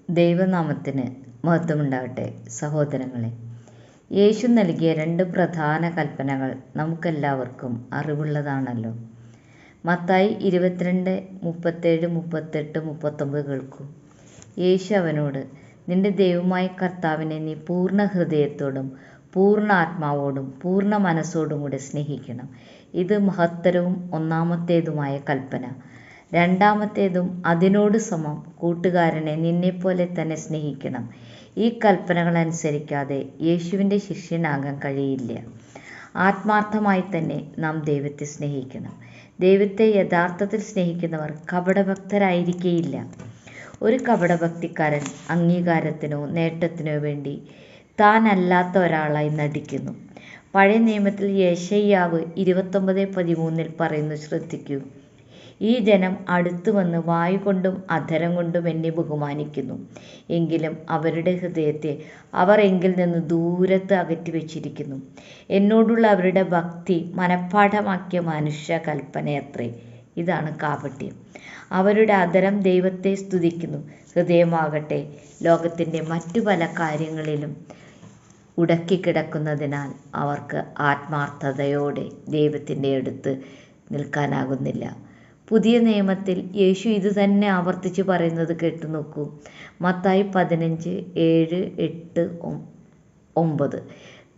ദൈവനാമത്തിന് മഹത്വമുണ്ടാകട്ടെ. സഹോദരങ്ങളെ, യേശു നൽകിയ 2 പ്രധാന കൽപ്പനകൾ നമുക്കെല്ലാവർക്കും അറിവുള്ളതാണല്ലോ. മത്തായി 22, 37, 38, 39 കേൾക്കൂ. യേശു അവനോട്, നിന്റെ ദൈവമായ കർത്താവിനെ നീ പൂർണ്ണ ഹൃദയത്തോടും പൂർണ്ണ ആത്മാവോടും പൂർണ്ണ മനസ്സോടും കൂടെ സ്നേഹിക്കണം. ഇത് മഹത്തരവും ഒന്നാമത്തേതുമായ കൽപ്പന. രണ്ടാമത്തേതും അതിനോട് സമം, കൂട്ടുകാരനെ നിന്നെപ്പോലെ തന്നെ സ്നേഹിക്കണം. ഈ കൽപ്പനകൾ അനുസരിക്കാതെ യേശുവിൻ്റെ ശിഷ്യനാകാൻ കഴിയില്ല. ആത്മാർത്ഥമായി തന്നെ നാം ദൈവത്തെ സ്നേഹിക്കണം. ദൈവത്തെ യഥാർത്ഥത്തിൽ സ്നേഹിക്കുന്നവർ കപടഭക്തരായിരിക്കുകയില്ല. ഒരു കപടഭക്തിക്കാരൻ അംഗീകാരത്തിനോ നേട്ടത്തിനോ വേണ്ടി താനല്ലാത്ത ഒരാളായി നടിക്കുന്നു. പഴയ നിയമത്തിൽ യെശയ്യാവ് 29:13 പറയുന്നു, ശ്രദ്ധിക്കൂ. ഈ ജനം അടുത്തു വന്ന് വായുകൊണ്ടും അധരം കൊണ്ടും എന്നെ ബഹുമാനിക്കുന്നു, എങ്കിലും അവരുടെ ഹൃദയത്തെ അവർ എങ്കിൽ നിന്ന് ദൂരത്ത് അകറ്റിവെച്ചിരിക്കുന്നു. എന്നോടുള്ള അവരുടെ ഭക്തി മനഃപ്പാഠമാക്കിയ മനുഷ്യ കൽപ്പനയത്രേ. ഇതാണ് കാപട്യം. അവരുടെ അധരം ദൈവത്തെ സ്തുതിക്കുന്നു, ഹൃദയമാകട്ടെ ലോകത്തിൻ്റെ മറ്റു പല കാര്യങ്ങളിലും ഉടക്കിക്കിടക്കുന്നതിനാൽ അവർക്ക് ആത്മാർത്ഥതയോടെ ദൈവത്തിൻ്റെ അടുത്ത് നിൽക്കാനാകുന്നില്ല. പുതിയ നിയമത്തിൽ യേശു ഇത് തന്നെ ആവർത്തിച്ച് പറയുന്നത് കേട്ടു നോക്കൂ. മത്തായി 15, 7, 8, 9.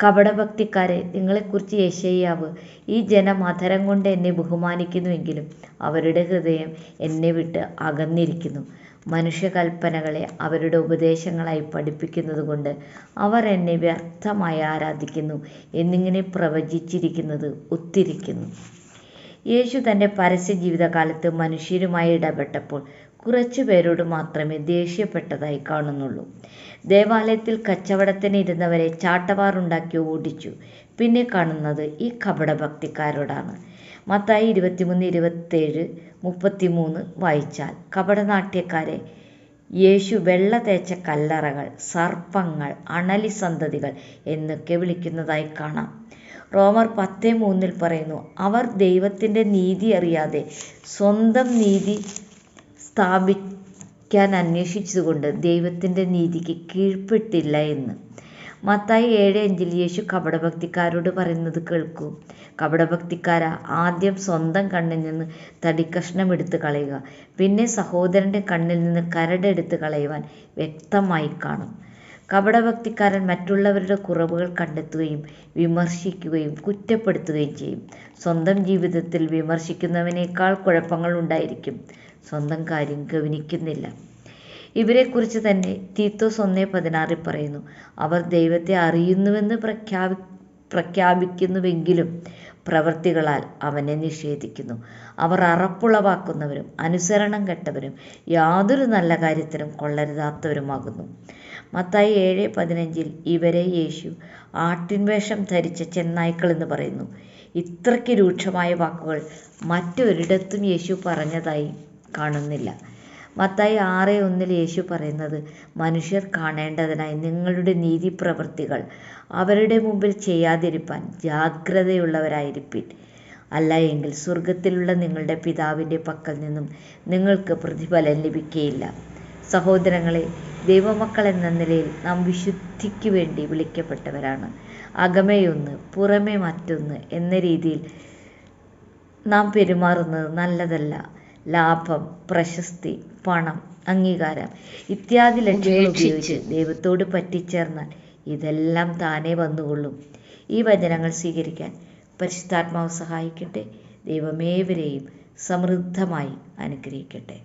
കപടഭക്തിക്കാരെ, നിങ്ങളെക്കുറിച്ച് യെശയ്യാവ്, ഈ ജനം അധരം കൊണ്ട് എന്നെ ബഹുമാനിക്കുന്നുവെങ്കിലും അവരുടെ ഹൃദയം എന്നെ വിട്ട് അകന്നിരിക്കുന്നു. മനുഷ്യകൽപ്പനകളെ അവരുടെ ഉപദേശങ്ങളായി പഠിപ്പിക്കുന്നത് കൊണ്ട് അവർ എന്നെ വ്യർത്ഥമായി ആരാധിക്കുന്നു എന്നിങ്ങനെ പ്രവചിച്ചിരിക്കുന്നത് ഒത്തിരിക്കുന്നു. യേശു തൻ്റെ പരസ്യ ജീവിതകാലത്ത് മനുഷ്യരുമായി ഇടപെട്ടപ്പോൾ കുറച്ചു പേരോട് മാത്രമേ ദേഷ്യപ്പെട്ടതായി കാണുന്നുള്ളൂ. ദേവാലയത്തിൽ കച്ചവടത്തിന് ഇരുന്നവരെ ചാട്ടവാറുണ്ടാക്കി ഓടിച്ചു. പിന്നെ കാണുന്നത് ഈ കപടഭക്തിക്കാരോടാണ്. മത്തായി 23, 27, 33 വായിച്ചാൽ കപടനാട്യക്കാരെ യേശു വെള്ള തേച്ച കല്ലറകൾ, സർപ്പങ്ങൾ, അണലി സന്തതികൾ എന്നൊക്കെ വിളിക്കുന്നതായി കാണാം. റോമർ 10:3 പറയുന്നു, അവർ ദൈവത്തിൻ്റെ നീതി അറിയാതെ സ്വന്തം നീതി സ്ഥാപിക്കാൻ അന്വേഷിച്ചതുകൊണ്ട് ദൈവത്തിൻ്റെ നീതിക്ക് കീഴ്പ്പെട്ടില്ല എന്ന്. മത്തായി 7:5 യേശു കപടഭക്തിക്കാരോട് പറയുന്നത് കേൾക്കൂ. കപടഭക്തിക്കാരാ, ആദ്യം സ്വന്തം കണ്ണിൽ നിന്ന് തടിക്കഷ്ണം എടുത്ത് കളയുക, പിന്നെ സഹോദരൻ്റെ കണ്ണിൽ നിന്ന് കരടെടുത്ത് കളയുവാൻ വ്യക്തമായി കാണും. കപടഭക്തിക്കാരൻ മറ്റുള്ളവരുടെ കുറവുകൾ കണ്ടെത്തുകയും വിമർശിക്കുകയും കുറ്റപ്പെടുത്തുകയും ചെയ്യും. സ്വന്തം ജീവിതത്തിൽ വിമർശിക്കുന്നവനേക്കാൾ കുഴപ്പങ്ങൾ ഉണ്ടായിരിക്കും, സ്വന്തം കാര്യം ഗൗനിക്കുന്നില്ല. ഇവരെക്കുറിച്ച് തന്നെ തീത്തോസ് 1:16 പറയുന്നു, അവർ ദൈവത്തെ അറിയുന്നുവെന്ന് പ്രഖ്യാപിക്കുന്നുവെങ്കിലും പ്രവൃത്തികളാൽ അവനെ നിഷേധിക്കുന്നു. അവർ അറപ്പുളവാക്കുന്നവരും അനുസരണം കെട്ടവരും യാതൊരു നല്ല കാര്യത്തിനും കൊള്ളരുതാത്തവരുമാകുന്നു. മത്തായി 7:15 ഇവരെ യേശു ആട്ടിൻവേഷം ധരിച്ച ചെന്നായ്ക്കൾ എന്ന് പറയുന്നു. ഇത്രയ്ക്ക് രൂക്ഷമായ വാക്കുകൾ മറ്റൊരിടത്തും യേശു പറഞ്ഞതായി കാണുന്നില്ല. മത്തായി 6:1 യേശു പറയുന്നത്, മനുഷ്യർ കാണേണ്ടതിനായി നിങ്ങളുടെ നീതിപ്രവൃത്തികൾ അവരുടെ മുമ്പിൽ ചെയ്യാതിരിപ്പാൻ ജാഗ്രതയുള്ളവരായിരിപ്പിൻ, അല്ല എങ്കിൽ സ്വർഗത്തിലുള്ള നിങ്ങളുടെ പിതാവിൻ്റെ പക്കൽ നിന്നും നിങ്ങൾക്ക് പ്രതിഫലം ലഭിക്കുകയില്ല. സഹോദരങ്ങളെ, ദൈവമക്കൾ എന്ന നിലയിൽ നാം വിശുദ്ധിക്ക് വേണ്ടി വിളിക്കപ്പെട്ടവരാണ്. അകമേയൊന്ന് പുറമേ മറ്റൊന്ന് എന്ന രീതിയിൽ നാം പെരുമാറുന്നത് നല്ലതല്ല. ലാഭം, പ്രശസ്തി, പണം, അംഗീകാരം ഇത്യാദി ലക്ഷ്യങ്ങൾ ഉപയോഗിച്ച് ദൈവത്തോട് പറ്റിച്ചേർന്നാൽ ഇതെല്ലാം താനേ വന്നുകൊള്ളും. ഈ വചനങ്ങൾ സ്വീകരിക്കാൻ പരിശുദ്ധാത്മാവ് സഹായിക്കട്ടെ. ദൈവമേവരെയും സമൃദ്ധമായി അനുഗ്രഹിക്കട്ടെ.